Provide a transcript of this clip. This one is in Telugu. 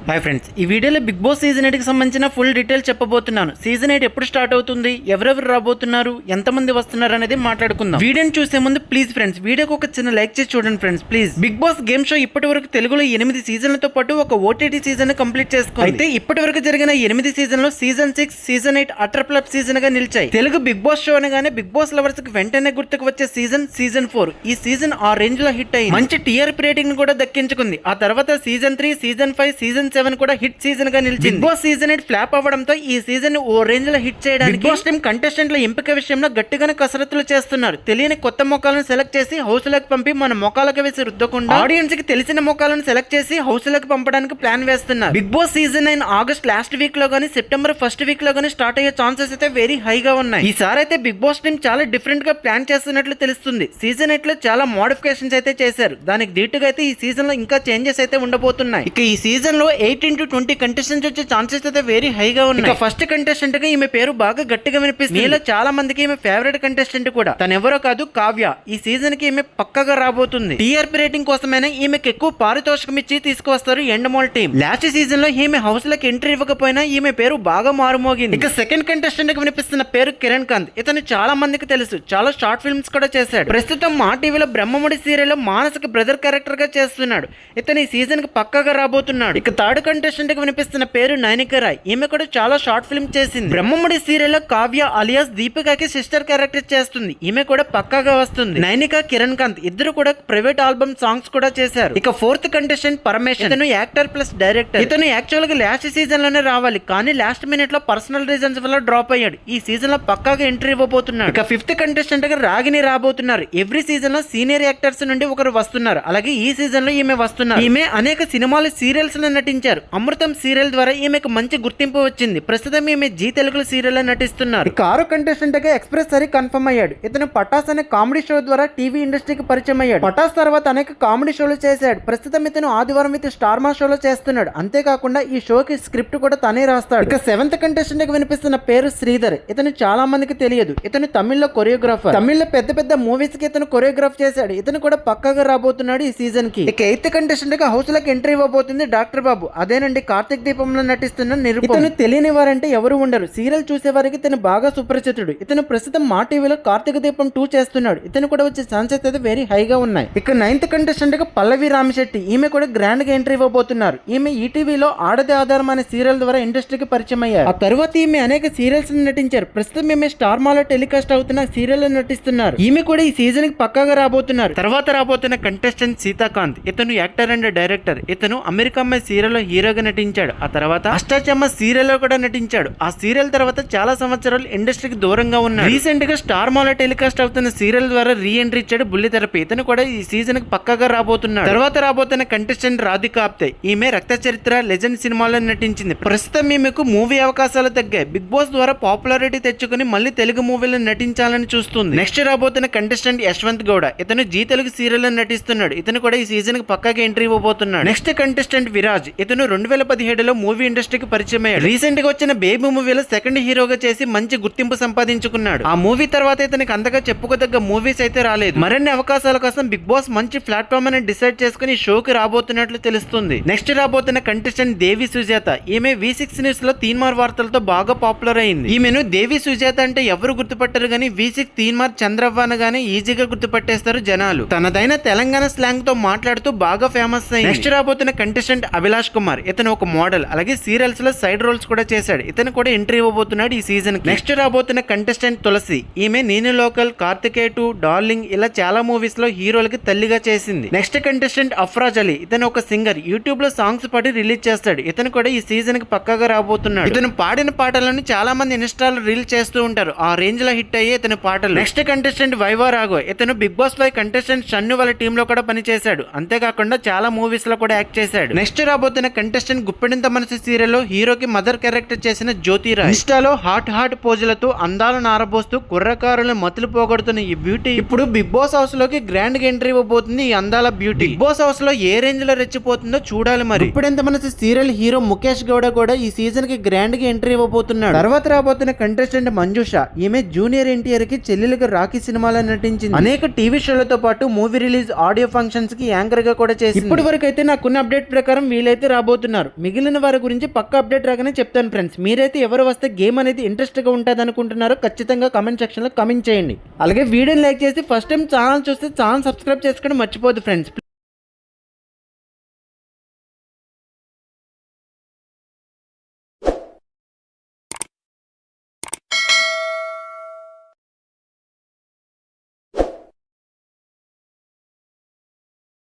హాయ్ ఫ్రెండ్స్, ఈ వీడియోలో బిగ్ బాస్ సీజన్ 8 కి సంబంధించిన ఫుల్ డీటెయిల్ చెప్పబోతున్నాను. సీజన్ 8 ఎప్పుడు స్టార్ట్ అవుతుంది, ఎవరెవరు రాబోతున్నారు, ఎంతమంది వస్తున్నారు అనేది మాట్లాడుకుందాం. వీడియోని చూసే ముందు ప్లీజ్ ఫ్రెండ్స్ వీడియోకి ఒక చిన్న లైక్ చేసి చూడండి friends please. Bigg Boss game show ఇప్పటి వరకు తెలుగులో 8 సీజన్లతో పాటు ఒక ఓటీటీ సీజన్ కంప్లీట్ చేసుకుంది. అయితే ఇప్పటి వరకు జరిగిన 8 సీజన్లో season 6, season 8 utter flop season గా నిలిచాయి. తెలుగు బిగ్ బాస్ షో అనగానే బిగ్ బాస్ లవర్స్ కి వెంటనే గుర్తుకు వచ్చే సీజన్ 4. ఈ సీజన్ ఆ రేంజ్ లో హిట్ అయింది. మంచి టీఆర్పీ రేటింగ్ కూడా దక్కించుకుంది. ఆ తర్వాత సీజన్ 3, సీజన్ 5, సీజన్ 7 కూడా హిట్ సీజన్ గా నిలిచింది. బిగ్ బాస్ సీజన్ 8 ఫ్లాప్ అవ్వడంతో ఈ సీజన్ ఓ రేంజ్ లో హిట్ చేయడానికి బిగ్ బాస్ టీమ్ కంటెస్టెంట్ల ఎంపిక విషయంలో గట్టిగానే కసరత్తులు చేస్తున్నారు. తెలియని కొత్త మొక్కలను సెలెక్ట్ చేసి హౌస్ లోకి పంపి మన మొక్కలకు వేసి రుద్దకుండా ఆడియన్స్ కి తెలిసిన మొక్కలను సెలెక్ట్ చేసి హౌస్ లోకి పంపడానికి ప్లాన్ వేస్తున్నారు. Bigg Boss season 9 August last week లో గానీ సెప్టెంబర్ ఫస్ట్ వీక్ లో గానీ స్టార్ట్ అయ్యే ఛాన్సెస్ అయితే వెరీ హైగా ఉన్నాయి. ఈసారి అయితే బిగ్ బాస్ టీమ్ చాలా డిఫరెంట్ గా ప్లాన్ చేస్తున్నట్లు తెలుస్తుంది. సీజన్ 8 లో చాలా మోడిఫికేషన్స్ అయితే చేశారు. దానికి దీటుగా అయితే ఈ సీజన్ లో ఇంకా చేంజెస్ అయితే ఉండబోతున్నాయి. ఇక ఈ సీజన్ లో 18-20 కంటెస్టెంట్స్ వచ్చే ఛాన్సెస్ అయితే వెరీ హైగా ఉన్నాయి. ఫస్ట్ కంటెస్టెంట్ గా ఈమె పేరు బాగా గట్టిగా వినిపిస్తుంది. మీలో చాలా మందికి ఈమె ఫేవరెట్ కంటెస్టెంట్ కూడా. తను ఎవరో కాదు, కావ్య. ఈ సీజన్ కి ఈమె పక్కగా రాబోతుంది. టీఆర్పీ రేటింగ్ కోసమైనా ఈమెకి ఎక్కువ పారితోషికం ఇచ్చి తీసుకువస్తారు ఎండమోల్ టీం. లాస్ట్ సీజన్ లో ఈమె హౌస్ లోకి ఎంట్రీ ఇవ్వకపోయినా ఈమె పేరు బాగా మారుమోగింది. ఇక సెకండ్ కంటెస్టెంట్ గా వినిపిస్తున్న పేరు కిరణ్ కాంత్. ఇతను చాలా మందికి తెలుసు, చాలా షార్ట్ ఫిల్మ్స్ కూడా చేశాడు. ప్రస్తుతం మా టీవీలో బ్రహ్మముడి సీరియల్ లో మానసిక బ్రదర్ క్యారెక్టర్ గా చేస్తున్నాడు. ఇతను ఈ సీజన్ కి పక్కగా రాబోతున్నాడు. ఇక థర్డ్ కంటెస్టెంట్ గా వినిపిస్తున్న పేరు నైనిక రాయ్. ఈమె కూడా చాలా షార్ట్ ఫిల్మ్ చేసింది. బ్రహ్మముడి సీరియల్ లో కావ్య అలియాస్ దీపికాకి సిస్టర్ క్యారెక్టర్ చేస్తుంది. ఈమె కూడా పక్కాగా వస్తుంది. నైనిక, కిరణ్ కాంత్ ఇద్దరు కూడా ప్రైవేట్ ఆల్బమ్ సాంగ్స్ కూడా చేశారు. ఇక ఫోర్త్ కంటెస్టెంట్ పరమేశ్వర్. ఇతను యాక్టర్ ప్లస్ డైరెక్టర్. ఇతను యాక్చువల్ గా లాస్ట్ సీజన్ లోనే రావాలి, కానీ లాస్ట్ మినిట్ లో పర్సనల్ రీజన్స్ వల్ల డ్రాప్ అయ్యాడు. ఈ సీజన్ లో పక్కాగా ఎంట్రీ ఇవ్వబోతున్నాడు. ఇక ఫిఫ్త్ కంటెస్టెంట్ గా రాగిని రాబోతున్నారు. ఎవ్రీ సీజన్ లో సీనియర్ యాక్టర్స్ నుండి ఒకరు వస్తున్నారు. అలాగే ఈ సీజన్ లో ఈమె వస్తున్నారు. ఈమె అనేక సినిమాలు, సీరియల్స్ లో నటించారు. అమృతం సీరియల్ ద్వారా ఈమెకు మంచి గుర్తింపు వచ్చింది. ప్రస్తుతం ఈమె జీ తెలుగు సీరియల్ లో నటిస్తున్నారు. ఇక ఆరో కంటెస్టెంట్ గా ఎక్స్ప్రెస్ సరి కన్ఫర్మ్ అయ్యాడు. ఇతను పటాస్ అనే కామెడీ షో ద్వారా టీవీ ఇండస్ట్రీకి పరిచయం అయ్యాడు. పటాస్ తర్వాత అనేక కామెడీ షోలు చేశాడు. ప్రస్తుతం ఇతను ఆదివారం విత్ స్టార్ మా షోలో చేస్తున్నాడు. అంతేకాకుండా ఈ షోకి స్క్రిప్ట్ కూడా తనే రాస్తాడు. ఇక సెవెంత్ కంటెస్టెంట్ గా వినిపిస్తున్న పేరు శ్రీధర్. ఇతను చాలా మందికి తెలియదు. ఇతను తమిళ్లో కొరియోగ్రాఫర్. తమిళ్లో పెద్ద పెద్ద మూవీస్ కి ఇతను కొరియోగ్రాఫ్ చేశాడు. ఇతను కూడా పక్కగా రాబోతున్నాడు ఈ సీజన్ కి. ఇక ఎయిత్ కంటెస్టెంట్ గా హౌస్ లోకి ఎంట్రీ ఇవ్వబోతుంది డాక్టర్ బాబు. అదేనండి, కార్తీక్ దీపంలో నటిస్తున్న నిరుపమ్. ఇతను తెలియని వారంటే ఎవరు ఉండరు. సీరియల్ చూసే వారికి ఇతను బాగా సుపరిచితుడు. ఇతను ప్రస్తుతం మా టీవీలో కార్తీక దీపం 2 చేస్తున్నాడు. ఇతను కూడా వచ్చే ఛాన్సెస్ అయితే వెరీ హైగా ఉన్నాయి. ఇక నైన్త్ కంటెస్టెంట్ గా పల్లవి రామిశెట్టి. ఈమె కూడా గ్రాండ్ గా ఎంట్రీ ఇవ్వబోతున్నారు. ఈమె ఈటీవీలో ఆడదే ఆధారం అనే సీరియల్ ద్వారా ఇండస్ట్రీకి పరిచయం అయ్యారు. ఆ తర్వాత ఈమె అనేక సీరియల్స్ నటించారు. ప్రస్తుతం ఈమె స్టార్ మాలో టెలికాస్ట్ అవుతున్న సీరియల్ లో నటిస్తున్నారు. ఈమె కూడా ఈ సీజన్ కి పక్కాగా రాబోతున్నారు. తర్వాత రాబోతున్న కంటెస్టెంట్ సీతాకాంత్. ఇతను యాక్టర్ అండ్ డైరెక్టర్. ఇతను అమెరికా అమ్మాయి సీరియల్ లో హీరోగా నటించాడు. ఆ తర్వాత అష్టాచమ్మ సీరియల్ లో కూడా నటించాడు. ఆ సీరియల్ తర్వాత చాలా సంవత్సరాలు ఇండస్ట్రీకి దూరంగా ఉన్నాడు. రీసెంట్ గా స్టార్ మాలో టెలికాస్ట్ అవుతున్న సీరియల్ ద్వారా రీ ఎంట్రీ ఇచ్చాడు బుల్లితెరపై. ఇతను కూడా ఈ సీజన్ కి పక్కగా రాబోతున్నాడు. తర్వాత రాబోతున్న కంటెస్టెంట్ రాధికా ఆప్తే. ఈమె రక్త చరిత్ర, లెజెండ్ సినిమాలో నటించింది. ప్రస్తుతం ఈమెకు మూవీ అవకాశాలు తగ్గాయి. బిగ్ బాస్ ద్వారా పాపులారిటీ తెచ్చుకుని మళ్ళీ తెలుగు మూవీలో నటించాలని చూస్తుంది. నెక్స్ట్ రాబోతున్న కంటెస్టెంట్ యశ్వంత్ గౌడ. ఇతను జీ తెలుగు సీరియల్ లో నటిస్తున్నాడు. ఇతను కూడా ఈ సీజన్ కి పక్కగా ఎంట్రీ ఇవ్వబోతున్నాడు. Next contestant Viraj. ఇతను 2017లో మూవీ ఇండస్ట్రీకి పరిచయం అయ్యాడు. రీసెంట్ గా వచ్చిన బేబీ మూవీలో సెకండ్ హీరోగా చేసి మంచి గుర్తింపు సంపాదించుకున్నాడు. ఆ మూవీ తర్వాత ఇతనికి అంతగా చెప్పుకోదగ్గ మూవీస్ అయితే రాలేదు. మరిన్ని అవకాశాల కోసం బిగ్ బాస్ మంచి ప్లాట్ఫామ్ అని డిసైడ్ చేసుకుని షోకి రాబోతున్నట్లు తెలుస్తుంది. నెక్స్ట్ రాబోతున్న కంటెస్టెంట్ దేవి సుజాత. ఈమె V6 న్యూస్ లో తీన్మార్ వార్తలతో బాగా పాపులర్ అయింది. ఈమెను దేవి సుజాత అంటే ఎవరు గుర్తుపట్టారు గానీ V6 తీన్మార్ చంద్రవ్వ అనగానే ఈజీగా గుర్తుపట్టేస్తారు జనాలు. తనదైన తెలంగాణ స్లాంగ్ తో మాట్లాడుతూ బాగా ఫేమస్ అయింది. నెక్స్ట్ రాబోతున్న కంటెస్టెంట్ అభిలాష్ కుమార్. ఇతను ఒక మోడల్, అలాగే సీరియల్స్ లో సైడ్ రోల్స్ కూడా చేశాడు. ఇతను కూడా ఎంట్రీ ఇవ్వబోతున్నాడు ఈ సీజన్ కి. నెక్స్ట్ రాబోతున్న కంటెస్టెంట్ తులసి. ఈమె నేను లోకల్, కార్తికేయ 2, డార్లింగ్ ఇలా చాలా మూవీస్ లో హీరోలకి తల్లిగా చేసింది. Next contestant Afraz Ali. ఇతను ఒక సింగర్. యూట్యూబ్ లో సాంగ్స్ పాడి రిలీజ్ చేస్తాడు. ఇతను కూడా ఈ సీజన్ కి పక్కగా రాబోతున్నాడు. ఇతను పాడిన పాటలను చాలా మంది ఇన్స్టాలో రీల్ చేస్తూ ఉంటారు. ఆ రేంజ్ లో హిట్ అయ్యే ఇతని పాటలు. Next contestant viva Raghav. ఇతను బిగ్ బాస్ 5 కంటెస్టెంట్ షన్ను వాళ్ళ టీమ్ లో కూడా పనిచేశాడు. అంతేకాకుండా చాలా మూవీస్ లో కూడా యాక్ట్ చేశాడు. నెక్స్ట్ రాబోతున్న కంటెస్టెంట్ గుప్పెడింత మనసు సీరియల్ లో హీరోకి మదర్ క్యారెక్టర్ చేసిన జ్యోతిరాయ్. ఇన్స్టాలో హాట్ పోజులతో అందాలను ఆరబోస్తూ కుర్రకారులను మతులు పోగొడుతున్న ఈ బ్యూటీ ఇప్పుడు బిగ్ బాస్ హౌస్ లోకి గ్రాండ్ గా ఎంట్రీ ఇవ్వబోతుంది. ఈ అందాల బ్యూటీ బిగ్ బాస్ హౌస్ లో ఏ రేంజ్ లో రెచ్చిపోతుందో చూడాలి. మరి గుప్పెడింత మనసు సీరియల్ హీరో ముఖేష్ గౌడ కూడా ఈ సీజన్ కి గ్రాండ్ గా ఎంట్రీ ఇవ్వబోతున్నాడు. తర్వాత రాబోతున్న కంటెస్టెంట్ మంజుష. ఈమె జూనియర్ ఎన్టీఆర్ కి చెల్లెలుగా రాఖీ సినిమాలో నటించింది. అనేక టీవీ షోలతో పాటు మూవీ రిలీజ్, ఆడియో ఫంక్షన్స్ కి యాంకర్ గా కూడా చేసింది. ఇప్పటి వరకు అయితే నాకున్న అప్డేట్ ప్రకారం వీలైతే రాబోతున్నారు. మిగిలిన వారి గురించి పక్క అప్డేట్ రాగానే చెప్తాను ఫ్రెండ్స్. మీరైతే ఎవరు వస్తే గేమ్ అనేది ఇంట్రెస్ట్గా ఉంటుంది అనుకుంటున్నారో ఖచ్చితంగా కామెంట్ సెక్షన్లో కామెంట్ చేయండి. అలాగే వీడియోని లైక్ చేసి ఫస్ట్ టైం ఛానల్ చూస్తే ఛానల్ సబ్స్క్రైబ్ చేసుకోవడం మర్చిపోదు ఫ్రెండ్స్.